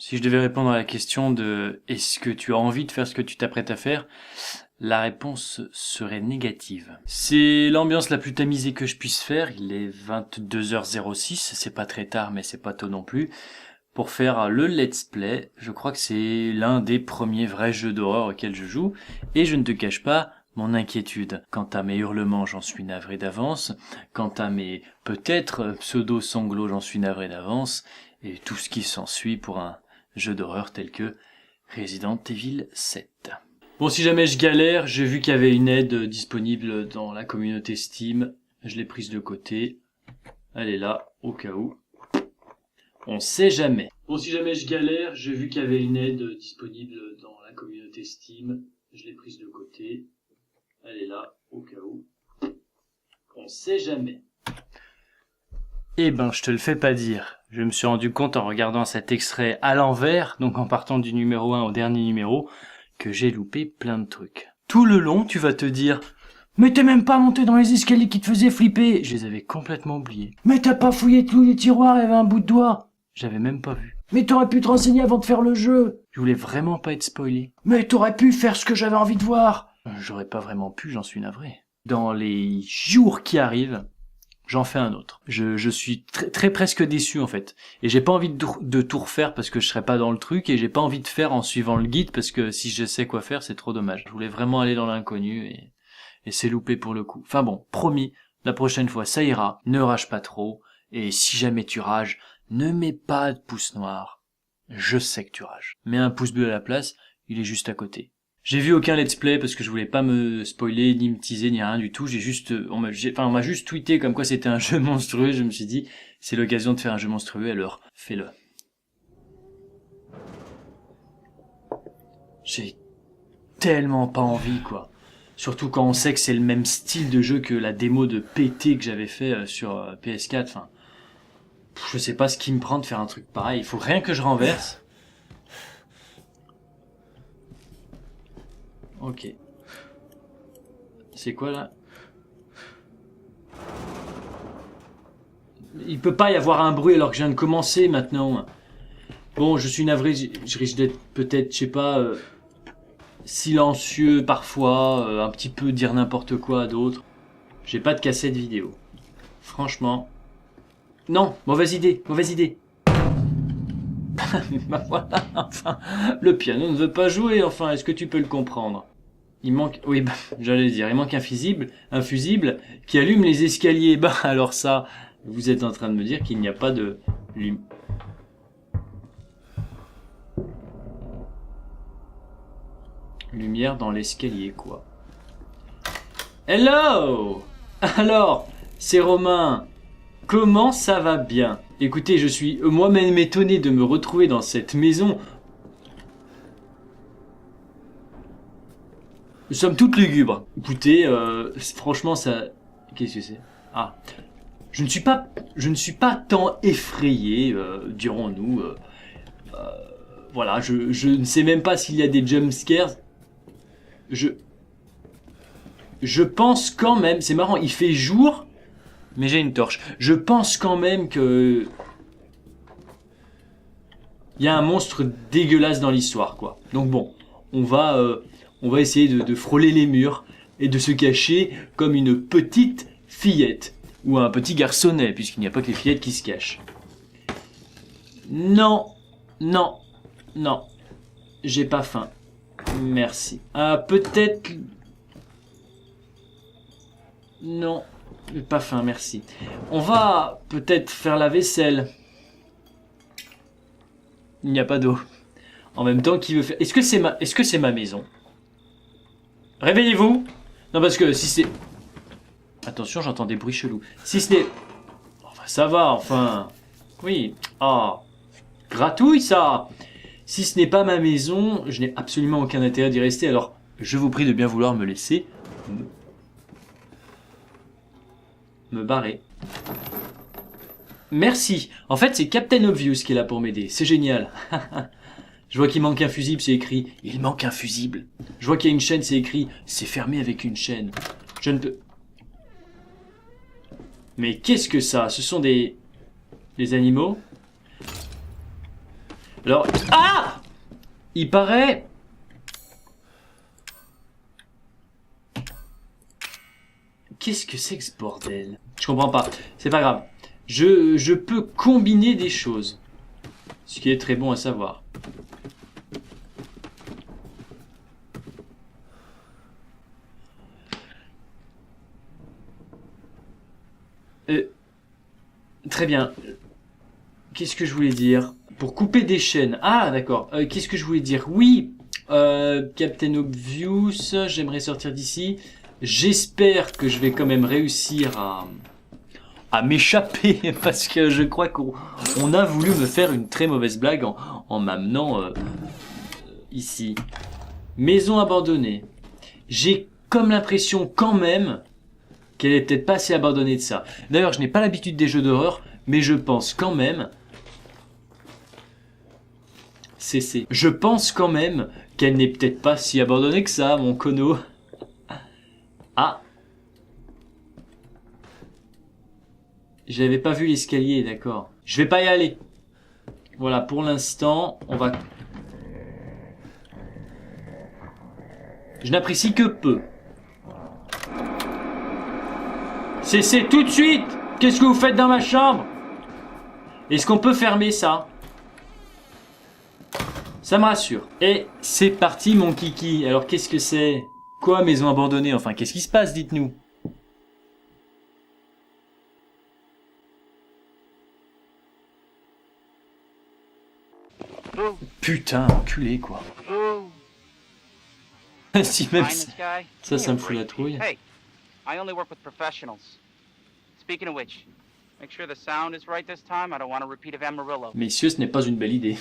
Si je devais répondre à la question de est-ce que tu as envie de faire ce que tu t'apprêtes à faire, la réponse serait négative. C'est l'ambiance la plus tamisée que je puisse faire, il est 22h06, c'est pas très tard mais c'est pas tôt non plus. Pour faire le let's play, je crois que c'est l'un des premiers vrais jeux d'horreur auxquels je joue, et je ne te cache pas mon inquiétude. Quant à mes hurlements, j'en suis navré d'avance, quant à mes peut-être pseudo-sanglots, j'en suis navré d'avance, et tout ce qui s'ensuit pour un jeu d'horreur tel que Resident Evil 7. Bon, si jamais je galère, j'ai vu qu'il y avait une aide disponible dans la communauté Steam, je l'ai prise de côté, elle est là, au cas où. On sait jamais. Bon, si jamais je galère, j'ai vu qu'il y avait une aide disponible dans la communauté Steam. Je l'ai prise de côté. Elle est là, au cas où. On sait jamais. Eh ben, je te le fais pas dire. Je me suis rendu compte en regardant cet extrait à l'envers, donc en partant du numéro 1 au dernier numéro, que j'ai loupé plein de trucs. Tout le long, tu vas te dire... Mais t'es même pas monté dans les escaliers qui te faisaient flipper. Je les avais complètement oubliés. Mais t'as pas fouillé tous les tiroirs, il y avait un bout de doigt. J'avais même pas vu. Mais t'aurais pu te renseigner avant de faire le jeu. Je voulais vraiment pas être spoilé. Mais t'aurais pu faire ce que j'avais envie de voir. J'aurais pas vraiment pu, j'en suis navré. Dans les jours qui arrivent, j'en fais un autre. Je suis très presque déçu en fait. Et j'ai pas envie de tout refaire parce que je serais pas dans le truc, et j'ai pas envie de faire en suivant le guide parce que si je sais quoi faire, c'est trop dommage. Je voulais vraiment aller dans l'inconnu et c'est loupé pour le coup. Enfin bon, promis, la prochaine fois ça ira, ne rage pas trop, et si jamais tu rages, ne mets pas de pouce noir. Je sais que tu rages. Mets un pouce bleu à la place, il est juste à côté. J'ai vu aucun let's play parce que je voulais pas me spoiler, ni me teaser, ni rien du tout. On m'a juste tweeté comme quoi c'était un jeu monstrueux. Je me suis dit, c'est l'occasion de faire un jeu monstrueux, alors fais-le. J'ai tellement pas envie, quoi. Surtout quand on sait que c'est le même style de jeu que la démo de PT que j'avais fait sur PS4. Enfin, je sais pas ce qui me prend de faire un truc pareil. Il faut rien que je renverse. Ok. C'est quoi là? Il peut pas y avoir un bruit alors que je viens de commencer maintenant. Bon, je suis navré, je risque d'être peut-être, je sais pas, silencieux parfois, un petit peu dire n'importe quoi à d'autres. J'ai pas de cassette vidéo. Franchement. Non, mauvaise idée. Bah voilà, enfin, le piano ne veut pas jouer, enfin, est-ce que tu peux le comprendre? Il manque, oui, bah, j'allais dire, il manque un fusible qui allume les escaliers. Bah, alors ça, vous êtes en train de me dire qu'il n'y a pas de lumière dans l'escalier, quoi. Hello! Alors, c'est Romain. Comment ça va bien? Écoutez, je suis moi-même étonné de me retrouver dans cette maison. Nous sommes toutes lugubres. Écoutez, franchement, ça... Qu'est-ce que c'est? Ah. Je ne suis pas tant effrayé, dirons-nous. Voilà, je ne sais même pas s'il y a des jumpscares. Je pense quand même... C'est marrant, il fait jour, mais j'ai une torche. Je pense quand même que... Il y a un monstre dégueulasse dans l'histoire, quoi. Donc bon, on va essayer de frôler les murs et de se cacher comme une petite fillette. Ou un petit garçonnet, puisqu'il n'y a pas que les fillettes qui se cachent. Non, non, non. J'ai pas faim. Merci. Ah, peut-être... Non, j'ai pas faim, merci. On va peut-être faire la vaisselle. Il n'y a pas d'eau. En même temps, qui veut faire... Est-ce que c'est ma maison? Réveillez-vous! Non, parce que si c'est... Attention, j'entends des bruits chelous. Si ce n'est... Enfin, ça va, enfin... Oui. Ah. Gratouille, ça! Si ce n'est pas ma maison, je n'ai absolument aucun intérêt d'y rester, alors je vous prie de bien vouloir me laisser... me barrer. Merci. En fait, c'est Captain Obvious qui est là pour m'aider. C'est génial. Je vois qu'il manque un fusible, c'est écrit « Il manque un fusible ». Je vois qu'il y a une chaîne, c'est écrit « C'est fermé avec une chaîne ». Je ne peux... Mais qu'est-ce que ça? Ce sont des animaux? Alors... Ah! Il paraît... Qu'est-ce que c'est que ce bordel? Je comprends pas. C'est pas grave. Je peux combiner des choses. Ce qui est très bon à savoir. Très bien. Qu'est-ce que je voulais dire? Pour couper des chaînes. Ah, d'accord. Qu'est-ce que je voulais dire? Oui, Captain Obvious, j'aimerais sortir d'ici. J'espère que je vais quand même réussir à m'échapper parce que je crois qu'on a voulu me faire une très mauvaise blague en m'amenant ici. Maison abandonnée. J'ai comme l'impression quand même qu'elle est peut-être pas assez abandonnée de ça. D'ailleurs, je n'ai pas l'habitude des jeux d'horreur, mais je pense quand même... Je pense quand même qu'elle n'est peut-être pas si abandonnée que ça, mon cono. Ah. J'avais pas vu l'escalier, d'accord. Je vais pas y aller. Voilà, pour l'instant, on va... Je n'apprécie que peu. Cessez tout de suite! Qu'est-ce que vous faites dans ma chambre? Est-ce qu'on peut fermer ça? Ça me rassure. Et c'est parti, mon kiki. Alors, qu'est-ce que c'est? Quoi, maison abandonnée? Enfin, qu'est-ce qui se passe, dites-nous? Putain, enculé, quoi. Si même ça me fout la trouille. Hey, I only work with professionals. Speaking of which, make sure the sound is right this time. I don't want a repeat of Amarillo. Messieurs, ce n'est pas une belle idée.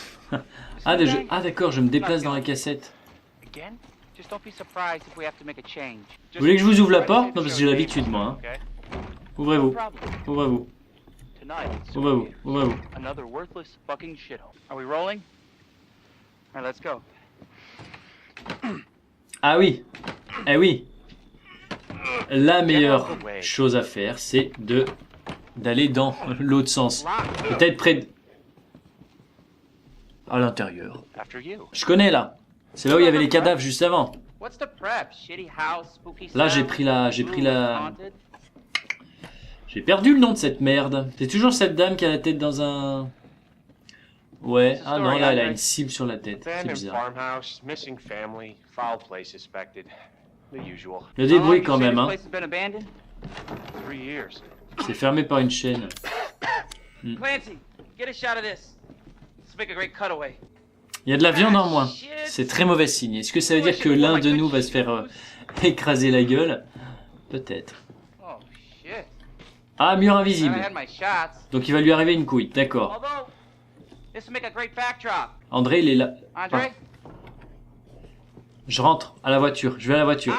Ah, d'accord, je me déplace dans la cassette. Vous voulez que je vous ouvre la porte? Non, parce que j'ai l'habitude, moi. Hein. Ouvrez-vous. Ouvrez-vous. Ouvrez-vous. Ouvrez-vous. Another worthless fucking shithole. Are we rolling? All right, let's go. Ah oui. Eh oui. La meilleure chose à faire, c'est d'aller dans l'autre sens. Peut-être près de... À l'intérieur. Je connais, là. C'est là où il y avait les cadavres juste avant. Là, j'ai perdu le nom de cette merde. C'est toujours cette dame qui a la tête dans un... Ouais, ah non, là, elle a une cible sur la tête. C'est bizarre. Le débrouille quand même, hein. C'est fermé par une chaîne. Il y a de la viande en moins. C'est très mauvais signe. Est-ce que ça veut dire que l'un de nous va se faire écraser la gueule? Peut-être. Ah, mur invisible. Donc il va lui arriver une couille, d'accord. André, il est là. Ah. Je rentre à la voiture, je vais à la voiture.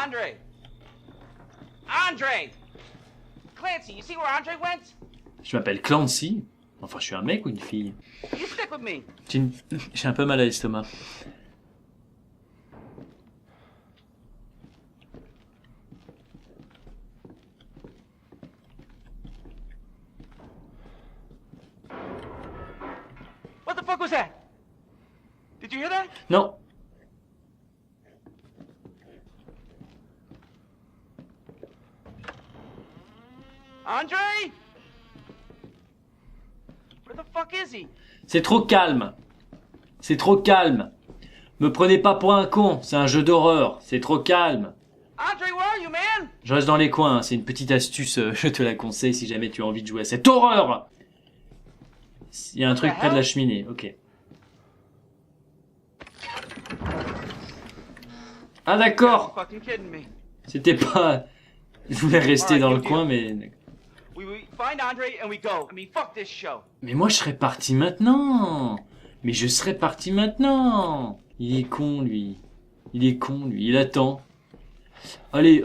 Je m'appelle Clancy. Enfin, je suis un mec ou une fille? J'ai un peu mal à l'estomac. What the fuck was that? Did you hear that? Non. Andre? Where the fuck is he? C'est trop calme. C'est trop calme. Me prenez pas pour un con, c'est un jeu d'horreur. C'est trop calme. Andre, where are you, man? Je reste dans les coins, c'est une petite astuce, je te la conseille si jamais tu as envie de jouer à cette horreur. Il y a un truc près de la cheminée, ok. Ah d'accord. C'était pas... Je voulais rester dans le coin, mais... Mais moi je serais parti maintenant. Mais je serais parti maintenant. Il est con lui. Il est con lui, il attend. Allez,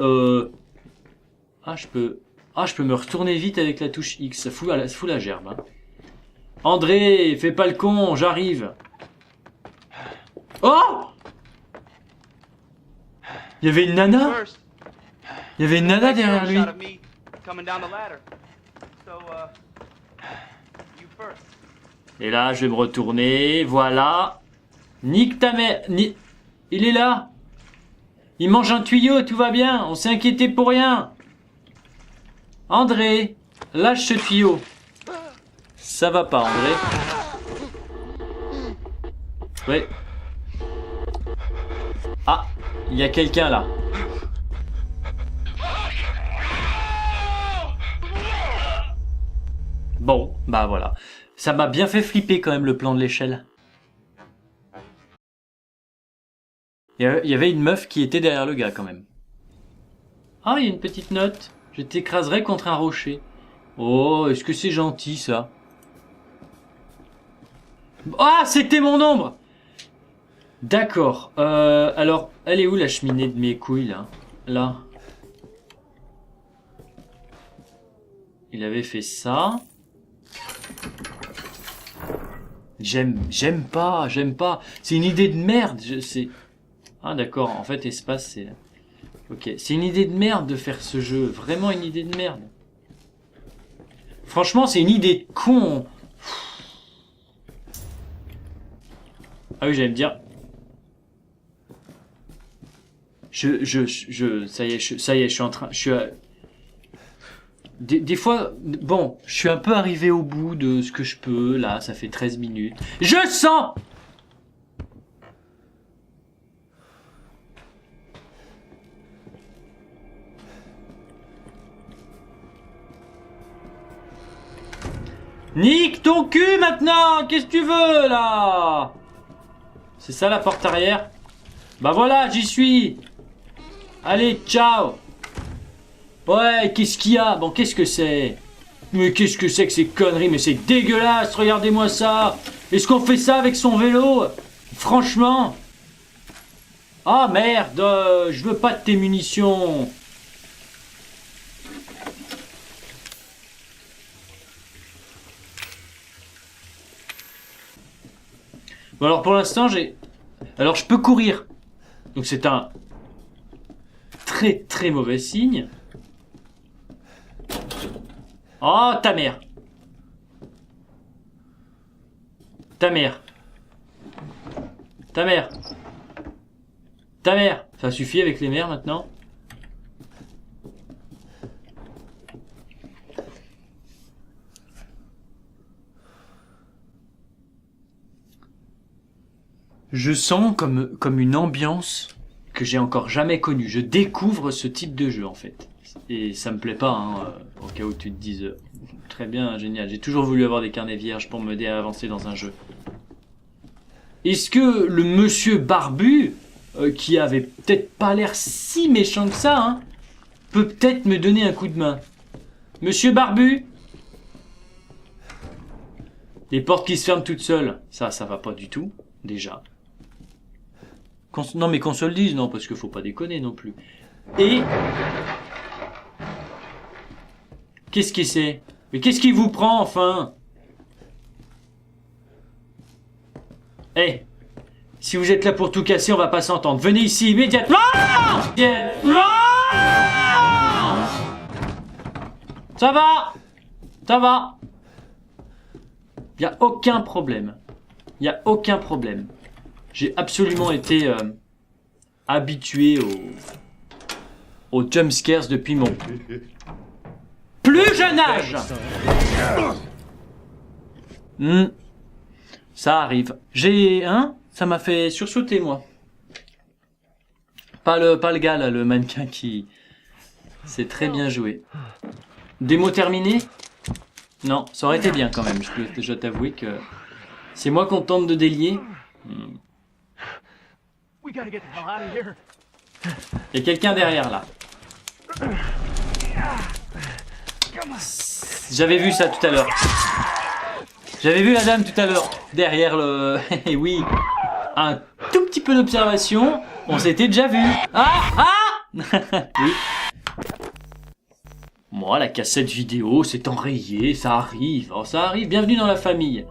Ah je peux me retourner vite avec la touche X, ça fout la gerbe. Hein. André, fais pas le con, j'arrive. Oh! Il y avait une nana? Il y avait une nana derrière lui. Et là, je vais me retourner. Voilà. Nique ta mère. Il est là. Il mange un tuyau, tout va bien. On s'est inquiété pour rien. André, lâche ce tuyau. Ça va pas, André. Ouais. Ah, il y a quelqu'un là. Bon, bah voilà. Ça m'a bien fait flipper quand même le plan de l'échelle. Il y avait une meuf qui était derrière le gars quand même. Ah, il y a une petite note. Je t'écraserai contre un rocher. Oh, est-ce que c'est gentil ça? Ah, c'était mon ombre! D'accord. Alors, elle est où la cheminée de mes couilles là? Là. Il avait fait ça. J'aime pas. C'est une idée de merde. Ah d'accord, en fait espace c'est... Ok, c'est une idée de merde de faire ce jeu. Vraiment une idée de merde. Franchement, c'est une idée de con. Ah oui, j'allais me dire... Ça y est, je suis en train... Des fois, bon, je suis un peu arrivé au bout de ce que je peux, là, ça fait 13 minutes. Je sens! Nique ton cul maintenant! Qu'est-ce que tu veux, là? C'est ça la porte arrière? Bah voilà, j'y suis! Allez, ciao! Ouais, qu'est-ce qu'il y a? Bon, qu'est-ce que c'est? Mais qu'est-ce que c'est que ces conneries? Mais c'est dégueulasse, regardez-moi ça! Est-ce qu'on fait ça avec son vélo? Franchement? Ah merde, je veux pas de tes munitions! Bon alors pour l'instant j'ai... Alors je peux courir. Donc c'est un très très mauvais signe. Oh ta mère. Ta mère. Ta mère. Ta mère. Ça suffit avec les mères maintenant. Je sens comme une ambiance que j'ai encore jamais connue. Je découvre ce type de jeu en fait. Et ça me plaît pas, hein, au cas où tu te dises très bien, génial. J'ai toujours voulu avoir des carnets vierges pour m'aider à avancer dans un jeu. Est-ce que le monsieur barbu, qui avait peut-être pas l'air si méchant que ça, hein, peut peut-être me donner un coup de main? Monsieur barbu? Les portes qui se ferment toutes seules, ça va pas du tout, déjà. Non mais qu'on se le dise, non, parce qu'il faut pas déconner non plus. Et... Qu'est-ce qui c'est? Mais qu'est-ce qui vous prend, enfin? Eh, si vous êtes là pour tout casser, on va pas s'entendre. Venez ici immédiatement! Ça va? Ça va? Y a aucun problème. Y a aucun problème. J'ai absolument été habitué aux jumpscares depuis mon plus jeune âge. Ça arrive. Ça m'a fait sursauter, moi. Pas le gars là, le mannequin qui... C'est très bien joué. Démo terminée? Non, ça aurait été bien quand même. Je dois t'avouer que c'est moi qu'on tente de délier. Il y a quelqu'un derrière là. J'avais vu ça tout à l'heure. J'avais vu la dame tout à l'heure. Derrière le... Et oui. Un tout petit peu d'observation. On s'était déjà vu. Ah! Oui. Moi, la cassette vidéo, c'est enrayé. Ça arrive. Oh, ça arrive. Bienvenue dans la famille.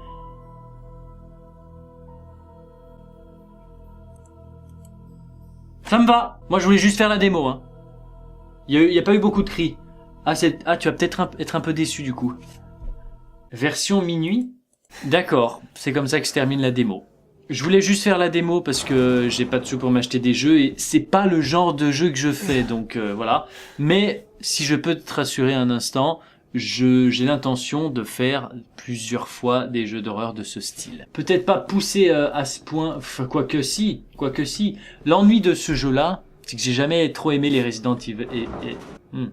Ça me va. Moi, je voulais juste faire la démo. Hein. Il y a pas eu beaucoup de cris. Tu vas peut-être être un peu déçu du coup. Version minuit. D'accord, c'est comme ça que se termine la démo. Je voulais juste faire la démo parce que j'ai pas de sous pour m'acheter des jeux et c'est pas le genre de jeu que je fais, donc voilà. Mais si je peux te rassurer un instant, j'ai l'intention de faire plusieurs fois des jeux d'horreur de ce style. Peut-être pas poussé à ce point, enfin, quoique si. L'ennui de ce jeu-là, c'est que j'ai jamais trop aimé les Resident Evil.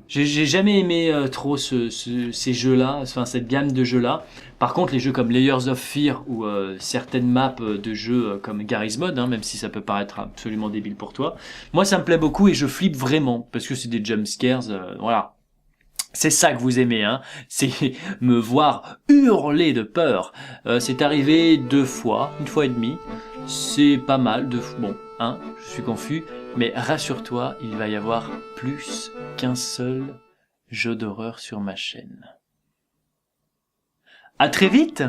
J'ai jamais aimé trop ces jeux-là, enfin cette gamme de jeux-là. Par contre, les jeux comme Layers of Fear ou certaines maps de jeux comme Garry's Mod, même si ça peut paraître absolument débile pour toi, moi ça me plaît beaucoup et je flippe vraiment parce que c'est des jumpscares, voilà. C'est ça que vous aimez, c'est me voir hurler de peur. C'est arrivé 2 fois, 1 fois et demie. C'est pas mal, bon, je suis confus, mais rassure-toi, il va y avoir plus qu'un seul jeu d'horreur sur ma chaîne. À très vite!